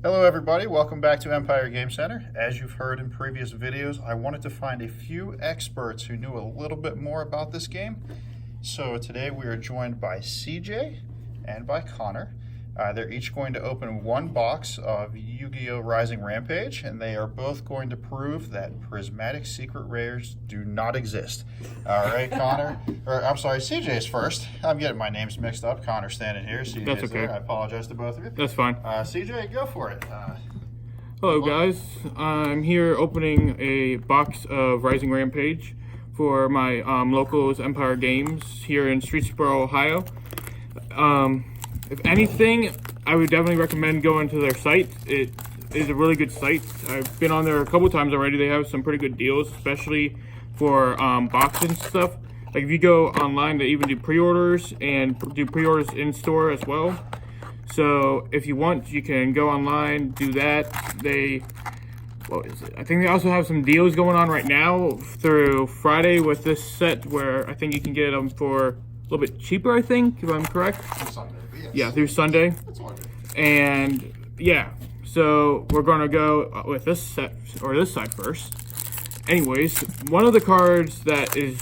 Hello everybody, welcome back to Empire Game Center. As you've heard in previous videos, I wanted to find a few experts who knew a little bit more about this game. So today we are joined by CJ and by Connor. They're each going to open one box of Yu-Gi-Oh! Rising Rampage, and they are both going to prove that prismatic secret rares do not exist. All right, Connor, or I'm sorry, CJ's first. I'm getting my names mixed up. Connor's standing here, CJ's That's okay. there. I apologize to both of you. That's fine. CJ, go for it. Hello guys, I'm here opening a box of Rising Rampage for my locals Empire Games here in Streetsboro, Ohio. If anything, I would definitely recommend going to their site. It is a really good site. I've been on there a couple times already. They have some pretty good deals, especially for boxes and stuff. Like if you go online, they even do pre-orders and do pre-orders in store as well. So if you want, you can go online, do that. What is it? I think they also have some deals going on right now through Friday with this set where I think you can get them for a little bit cheaper, I think, if I'm correct. Sunday, yes. Yeah, through Sunday. That's all good. And yeah, so we're gonna go with this set, or this side first. Anyways, one of the cards that is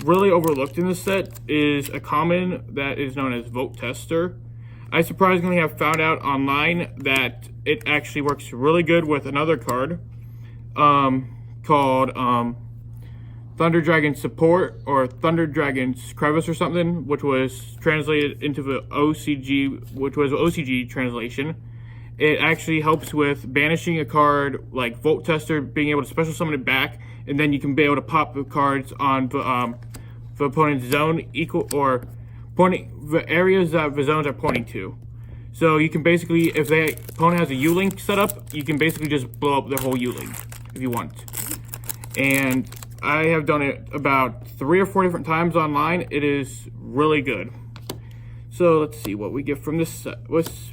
really overlooked in this set is a common that is known as Vote Tester. I surprisingly have found out online that it actually works really good with another card called Thunder Dragon Support, or Thunder Dragon's Crevice or something, which was translated into the OCG, which was an OCG translation. It actually helps with banishing a card like Vote Tester, being able to special summon it back, and then you can be able to pop the cards on the opponent's zone equal or pointing the areas that the zones are pointing to. So you can basically, if the opponent has a U-Link set up, you can basically just blow up the whole U-Link if you want. And I have done it about 3 or 4 different times online. It is really good. So let's see what we get from this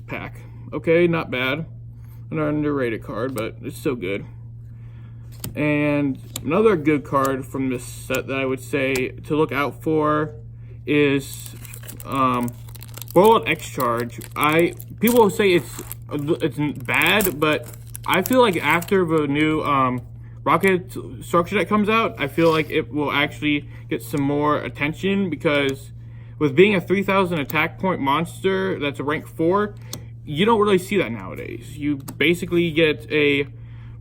pack. Okay, not bad. An underrated card, but it's still good. And another good card from this set that I would say to look out for is Boiled X Charge. People say it's bad, but I feel like after the new rocket structure that comes out, I feel like it will actually get some more attention, because with being a 3,000 attack point monster that's a rank 4, you don't really see that nowadays. You basically get a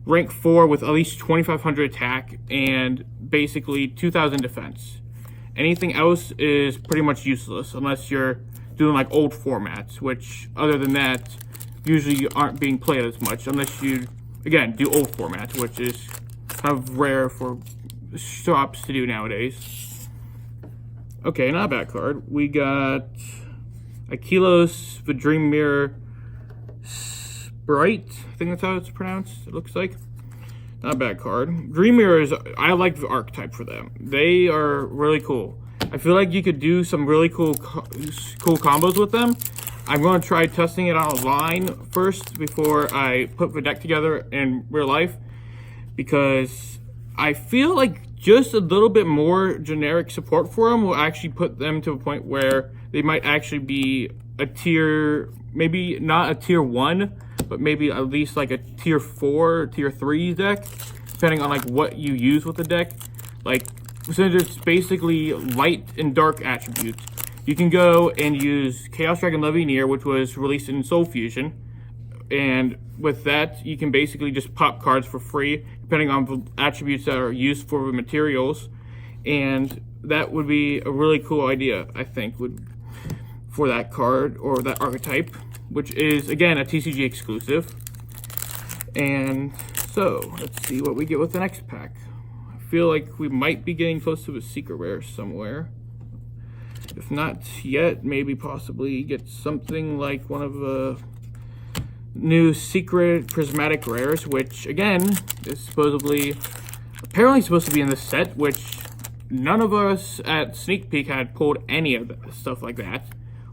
rank 4 with at least 2,500 attack and basically 2,000 defense. Anything else is pretty much useless unless you're doing like old formats, which other than that usually aren't being played as much unless you, again, do old formats, which is kind of rare for shops to do nowadays. Okay, not a bad card. We got Akilos, the Dream Mirror Sprite. I think that's how it's pronounced, it looks like. Not a bad card. Dream Mirrors, I like the archetype for them. They are really cool. I feel like you could do some really cool combos with them. I'm going to try testing it online first before I put the deck together in real life, because I feel like just a little bit more generic support for them will actually put them to a point where they might actually be a tier, maybe not a tier 1, but maybe at least like a tier 4 or tier 3 deck, depending on like what you use with the deck. Like, since it's basically light and dark attributes, you can go and use Chaos Dragon Levineer, which was released in Soul Fusion, and with that you can basically just pop cards for free depending on the attributes that are used for the materials, and that would be a really cool idea, I think, for that card or that archetype, which is again a TCG exclusive. And so let's see what we get with the next pack. I feel like we might be getting close to a secret rare somewhere. If not yet, maybe possibly get something like one of the new secret prismatic rares, which again is apparently supposed to be in this set, which none of us at Sneak Peek had pulled any of that stuff like that,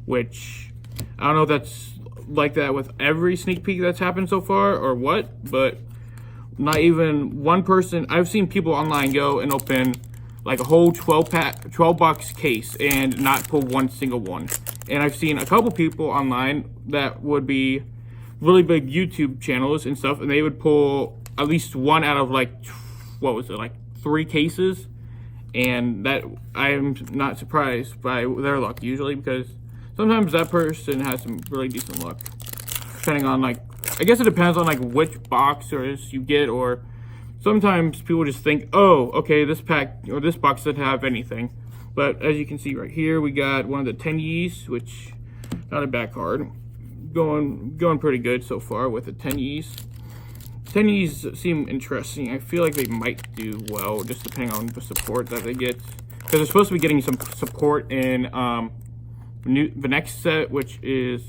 which I don't know if that's like that with every Sneak Peek that's happened so far or what, but not even one person. I've seen people online go and open like a whole 12 box case and not pull one single one. And I've seen a couple people online that would be really big YouTube channels and stuff, and they would pull at least one out of like, what was it, like 3 cases, and that I am not surprised by their luck usually, because sometimes that person has some really decent luck, depending on like, I guess it depends on like which boxers you get, or sometimes people just think, oh, okay, this pack or this box doesn't have anything. But as you can see right here, we got one of the 10 Ys, which not a bad card. Going pretty good so far with the 10 Ys. 10 Ys seem interesting. I feel like they might do well, just depending on the support that they get. Because they're supposed to be getting some support in the next set, which is,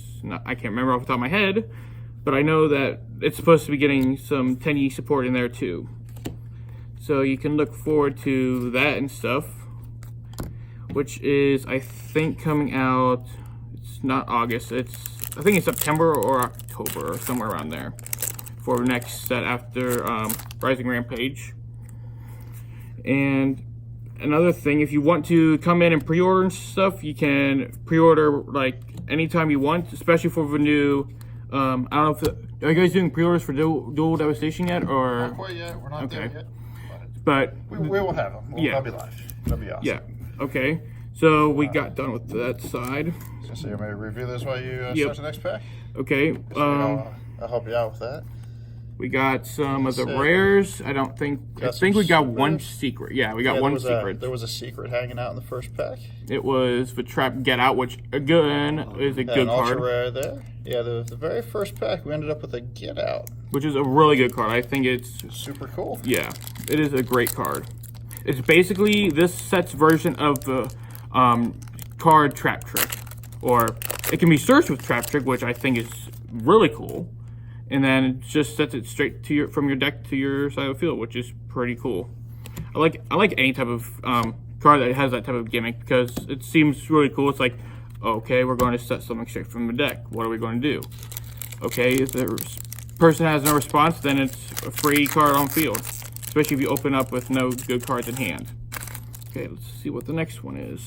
I can't remember off the top of my head, but I know that it's supposed to be getting some 10 Y support in there too. So you can look forward to that and stuff, which is, I think, coming out, it's not August, I think it's September or October or somewhere around there for the next set after Rising Rampage. And another thing, if you want to come in and pre-order and stuff, you can pre-order like anytime you want, especially for the new, I don't know if are you guys doing pre-orders for Dual Devastation yet, or? Not quite yet, we're not there yet. But we will have them. They'll be live. That'll be awesome. Yeah, okay. So we got done with that side. So you may review this while you start the next pack? Okay. I'll help you out with that. We got some of the rares. I think we got one secret. Yeah, we got one secret. There was a secret hanging out in the first pack. It was the Trap Get Out, which again is a good card. Ultra rare there. Yeah, the very first pack we ended up with a Get Out, which is a really good card. I think it's super cool. Yeah, it is a great card. It's basically this set's version of the card Trap Trick, or it can be searched with Trap Trick, which I think is really cool. And then it just sets it straight to from your deck to your side of the field, which is pretty cool. I like any type of card that has that type of gimmick, because it seems really cool. It's like, okay, we're going to set something straight from the deck. What are we going to do? Okay, if the person has no response, then it's a free card on field, especially if you open up with no good cards in hand. Okay, let's see what the next one is.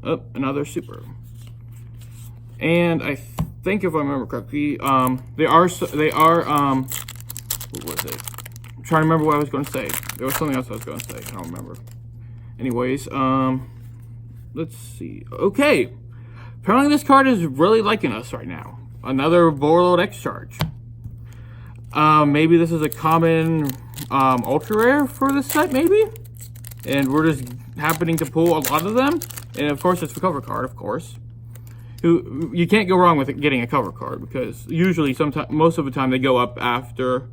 Oh, another super. And I think if I remember correctly, they are what was it? I'm trying to remember what I was going to say. There was something else I was going to say. I don't remember. Anyways, let's see. Okay, apparently this card is really liking us right now. Another Warlord X charge. Maybe this is a common ultra rare for this set, maybe, and we're just happening to pull a lot of them. And of course, it's the cover card, of course. You can't go wrong with getting a cover card, because usually, most of the time, they go up after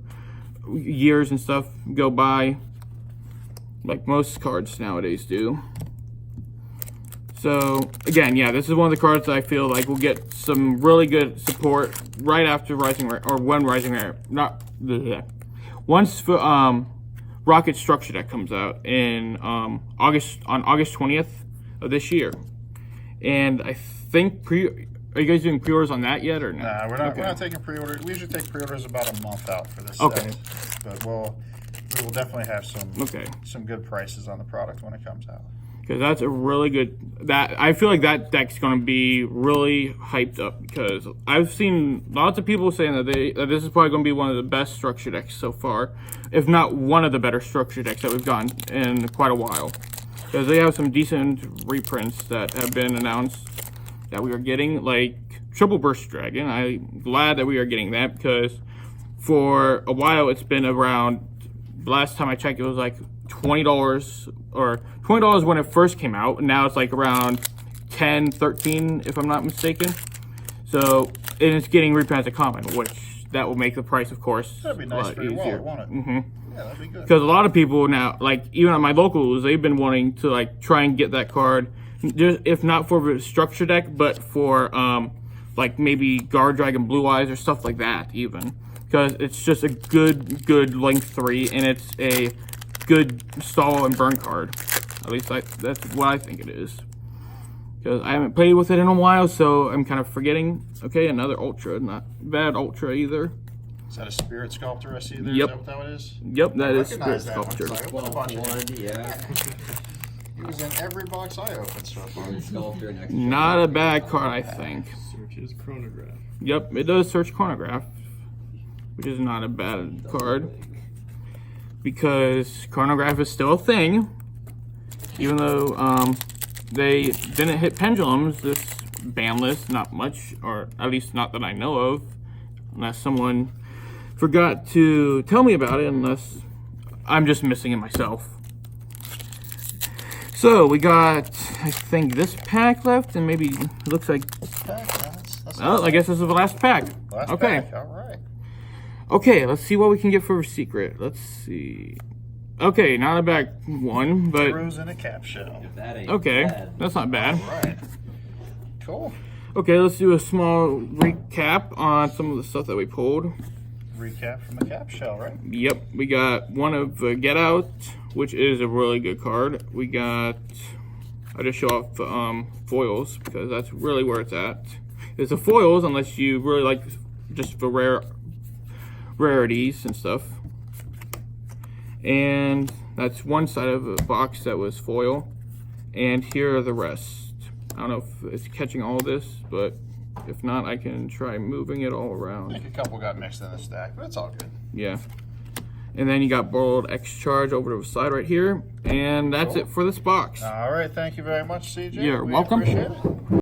years and stuff go by, like most cards nowadays do. So again, yeah, this is one of the cards that I feel like will get some really good support right after Rising Rare, or when Rising Rare, once Rocket Structure Deck comes out in August 20th of this year. And I think are you guys doing pre-orders on that yet, or no? Nah, we're not taking pre-orders. We usually take pre-orders about a month out for this set. But we will definitely have some good prices on the product when it comes out. Because that's a really good, I feel like that deck's going to be really hyped up, because I've seen lots of people saying that this is probably going to be one of the best structure decks so far, if not one of the better structure decks that we've gotten in quite a while. Because they have some decent reprints that have been announced that we are getting, like Triple Burst Dragon. I'm glad that we are getting that, because for a while it's been around, last time I checked it was like $20, or $20 when it first came out, and now it's like around $10, $13 if I'm not mistaken. So, and it's getting reprinted as a common, which that will make the price, of course, that'd be nice for your wallet, won't it? Mm-hmm. Yeah, that'd be good. Because a lot of people now, like even at my locals, they've been wanting to like try and get that card, if not for the structure deck, but for like maybe Guard Dragon Blue Eyes or stuff like that, even, because it's just a good length 3, and it's a good stall and burn card. At least that's what I think it is. Because I haven't played with it in a while, so I'm kind of forgetting. Okay, another Ultra, not bad Ultra either. Is that a Spirit Sculptor I see there? Yep. Is that what that one is? Yep, that is Spirit Sculptor. Yeah. He was in every box I opened so far. Sculptor next. Not a bad card, I think. searches chronograph. Yep, it does search chronograph, which is not a bad card. Because chronograph is still a thing. Even though they didn't hit pendulums, this ban list, not much, or at least not that I know of. Unless someone forgot to tell me about it, unless I'm just missing it myself. So we got, I think, this pack left, and maybe it looks like. That's Oh, I guess this is the last pack. last Okay. pack. All right. Okay, let's see what we can get for a secret. Let's see. Okay, not a bad one, but Rose in a cap shell. That ain't okay, bad. that's not bad. All right. Cool. Okay, let's do a small recap on some of the stuff that we pulled. Recap from a cap shell, right? Yep, we got one of Get Out, which is a really good card. We got, I just show off foils because that's really where it's at. It's the foils, unless you really like just the rarities and stuff. And that's one side of the box that was foil, and here are the rest. I don't know if it's catching all this, but if not, I can try moving it all I around. think a couple got mixed in the stack, but it's all good. Yeah. And then you got borrowed X charge over to the side right here. And that's Cool. it for this box. All right. Thank you very much, CJ. You're We welcome. Appreciate it.